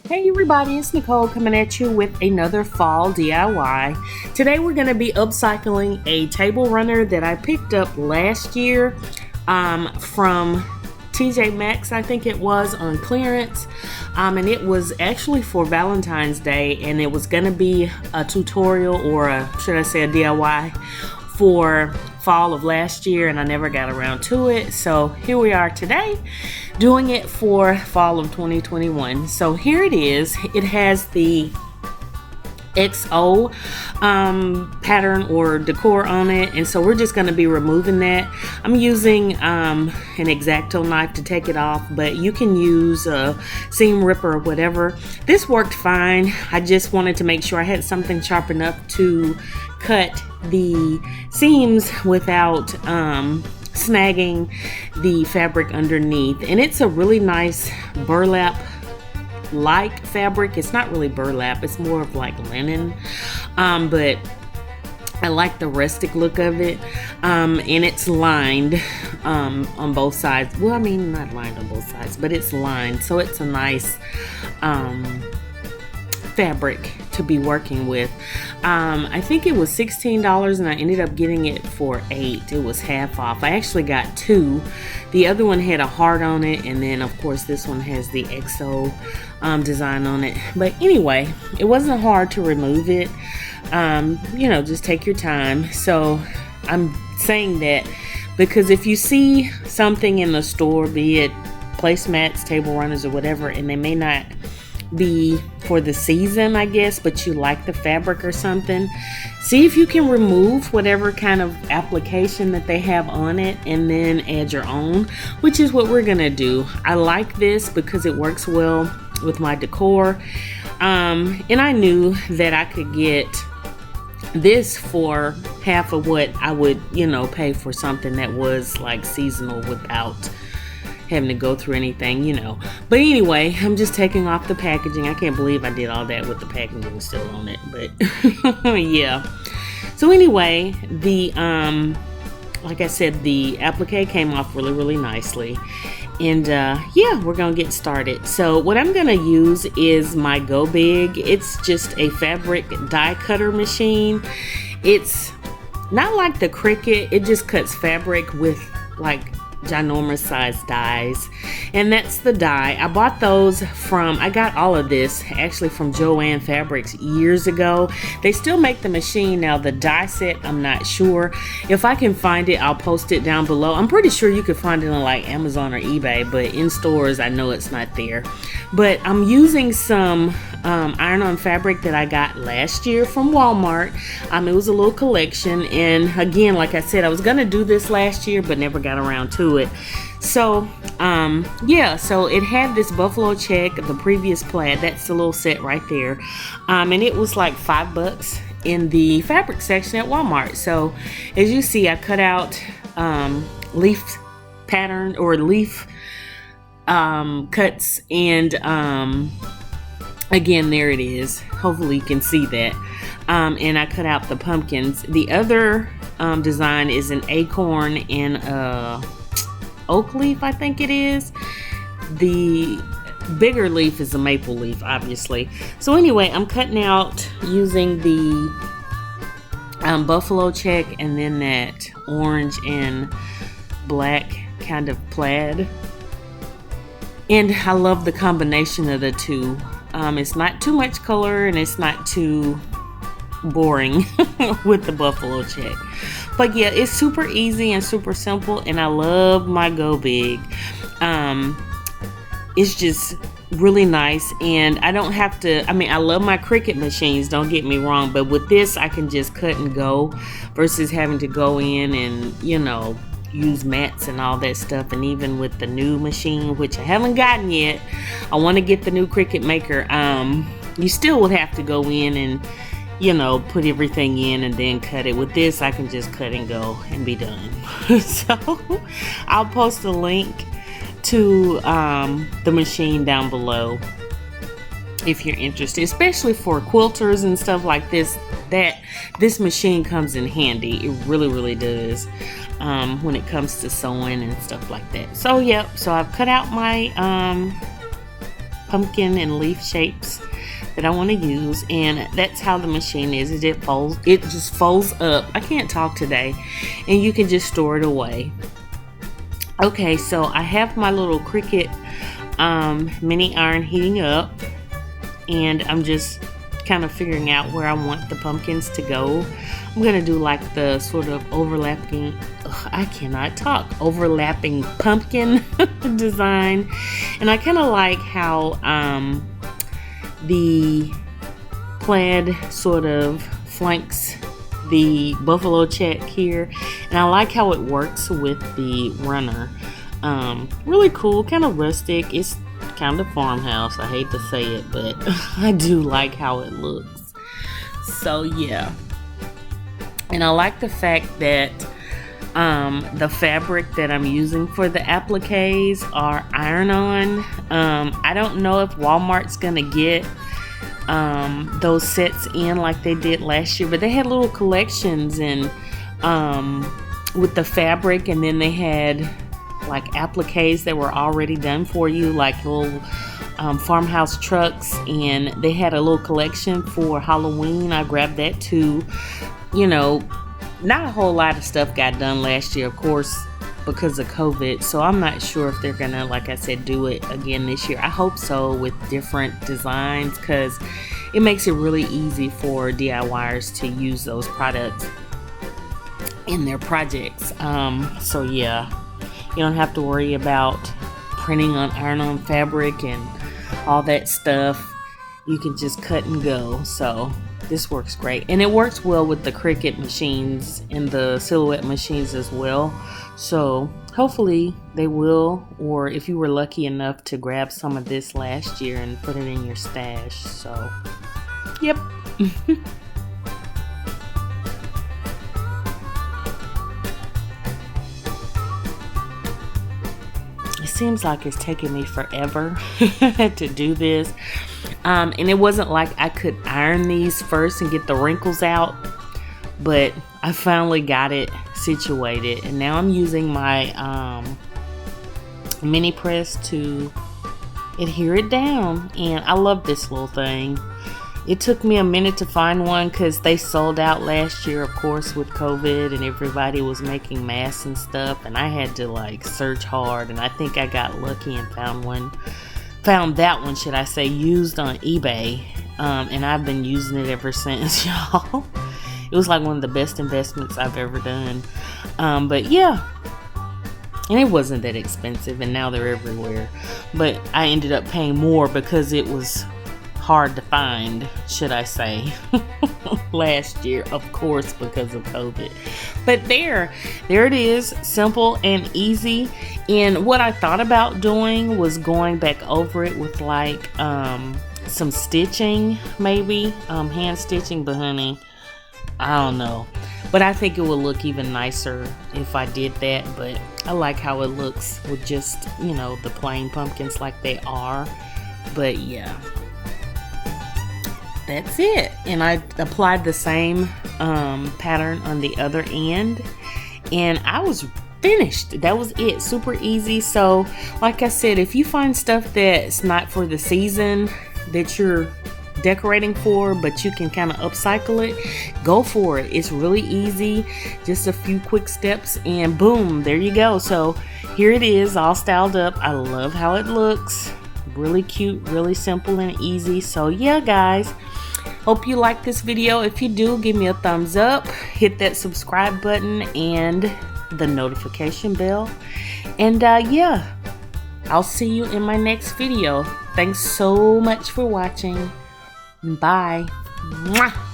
Hey everybody, it's Nicole coming at you with another fall DIY. Today we're going to be upcycling a table runner that I picked up last year from TJ Maxx, I think it was, on clearance. And it was actually for Valentine's Day, and it was going to be a tutorial, or should I say a DIY for fall of last year, and I never got around to it. So here we are today doing it for fall of 2021. So here it is. It has the XO pattern or decor on it, and so we're just going to be removing that. I'm using an X-Acto knife to take it off, but you can use a seam ripper or whatever. This worked fine. I just wanted to make sure I had something sharp enough to cut the seams without snagging the fabric underneath. And it's a really nice burlap like fabric. It's not really burlap, it's more of like linen, but I like the rustic look of it. And it's lined on both sides. Well, I mean, not lined on both sides, but it's lined, so it's a nice fabric to be working with. I think it was $16 and I ended up getting it for $8. It was half off. I actually got two. The other one had a heart on it, and then of course this one has the XO design on it. But anyway, it wasn't hard to remove it. Just take your time. So I'm saying that because if you see something in the store, be it placemats, table runners, or whatever, and they may not be for the season, I guess, but you like the fabric or something, see if you can remove whatever kind of application that they have on it and then add your own, which is what we're gonna do. I like this because it works well with my decor, and I knew that I could get this for half of what I would pay for something that was like seasonal without having to go through anything, But anyway, I'm just taking off the packaging. I can't believe I did all that with the packaging still on it, but yeah. So anyway, the like I said, the applique came off really, really nicely. And yeah, we're gonna get started. So what I'm gonna use is my Go Big. It's just a fabric die cutter machine. It's not like the Cricut. It just cuts fabric with like ginormous size dies, and that's the die. I bought those I got all of this actually from Joann Fabrics years ago. They still make the machine now. The die set, I'm not sure. If I can find it, I'll post it down below. I'm pretty sure you could find it on like Amazon or eBay, but in stores I know it's not there. But I'm using some iron-on fabric that I got last year from Walmart. It was a little collection, and again, like I said, I was gonna do this last year but never got around to it. So yeah, so it had this buffalo check, the previous plaid, that's the little set right there, and it was like $5 in the fabric section at Walmart. So as you see, I cut out leaf pattern or leaf cuts, and again, there it is. Hopefully you can see that. And I cut out the pumpkins. The other design is an acorn and a oak leaf, I think it is. The bigger leaf is a maple leaf, obviously. So anyway, I'm cutting out using the buffalo check and then that orange and black kind of plaid. And I love the combination of the two. It's not too much color and it's not too boring with the buffalo check. But yeah, it's super easy and super simple, and I love my Go Big. It's just really nice, and I don't have to, I love my Cricut machines, don't get me wrong, but with this I can just cut and go versus having to go in and use mats and all that stuff. And even with the new machine, which I haven't gotten yet, I want to get the new Cricut Maker. You still would have to go in and put everything in and then cut it. With this, I can just cut and go and be done. So I'll post a link to the machine down below if you're interested, especially for quilters and stuff like this. This machine comes in handy. It really, really does. When it comes to sewing and stuff like that. So yep, so I've cut out my pumpkin and leaf shapes that I want to use, and that's how the machine is. It just folds up. I can't talk today, and you can just store it away. Okay, so I have my little Cricut mini iron heating up, and I'm just kind of figuring out where I want the pumpkins to go. I'm gonna do like the sort of overlapping pumpkin design, and I kind of like how the plaid sort of flanks the buffalo check here, and I like how it works with the runner. Really cool, kind of rustic. It's kind of farmhouse, I hate to say it, but I do like how it looks. So yeah, and I like the fact that the fabric that I'm using for the appliques are iron-on. I don't know if Walmart's gonna get those sets in like they did last year, but they had little collections and with the fabric, and then they had like appliques that were already done for you, like little farmhouse trucks, and they had a little collection for Halloween. I grabbed that too. You know, not a whole lot of stuff got done last year, of course, because of COVID, so I'm not sure if they're gonna, like I said, do it again this year. I hope so, with different designs, because it makes it really easy for DIYers to use those products in their projects. So yeah, you don't have to worry about printing on iron-on fabric and all that stuff. You can just cut and go. So this works great, and it works well with the Cricut machines and the Silhouette machines as well. So hopefully they will, or if you were lucky enough to grab some of this last year and put it in your stash. So yep. It seems like it's taking me forever to do this. And it wasn't like I could iron these first and get the wrinkles out, but I finally got it situated, and now I'm using my mini press to adhere it down, and I love this little thing. It took me a minute to find one because they sold out last year, of course, with COVID, and everybody was making masks and stuff, and I had to like search hard, and I think I got lucky and found that one, should I say, used on eBay, and I've been using it ever since, y'all. It was like one of the best investments I've ever done. But yeah, and it wasn't that expensive, and now they're everywhere, but I ended up paying more because it was hard to find, should I say, last year, of course, because of COVID. But there it is, simple and easy. And what I thought about doing was going back over it with like some stitching, maybe hand stitching, but honey, I don't know. But I think it would look even nicer if I did that. But I like how it looks with just, you know, the plain pumpkins like they are. But yeah, that's it. And I applied the same pattern on the other end, and I was finished. That was it. Super easy. So like I said, if you find stuff that's not for the season that you're decorating for, but you can kind of upcycle it, go for it. It's really easy, just a few quick steps, and boom, there you go. So here it is, all styled up. I love how it looks. Really cute, really simple and easy. So yeah, guys, hope you like this video. If you do, give me a thumbs up, hit that subscribe button and the notification bell, and yeah, I'll see you in my next video. Thanks so much for watching. Bye. Mwah.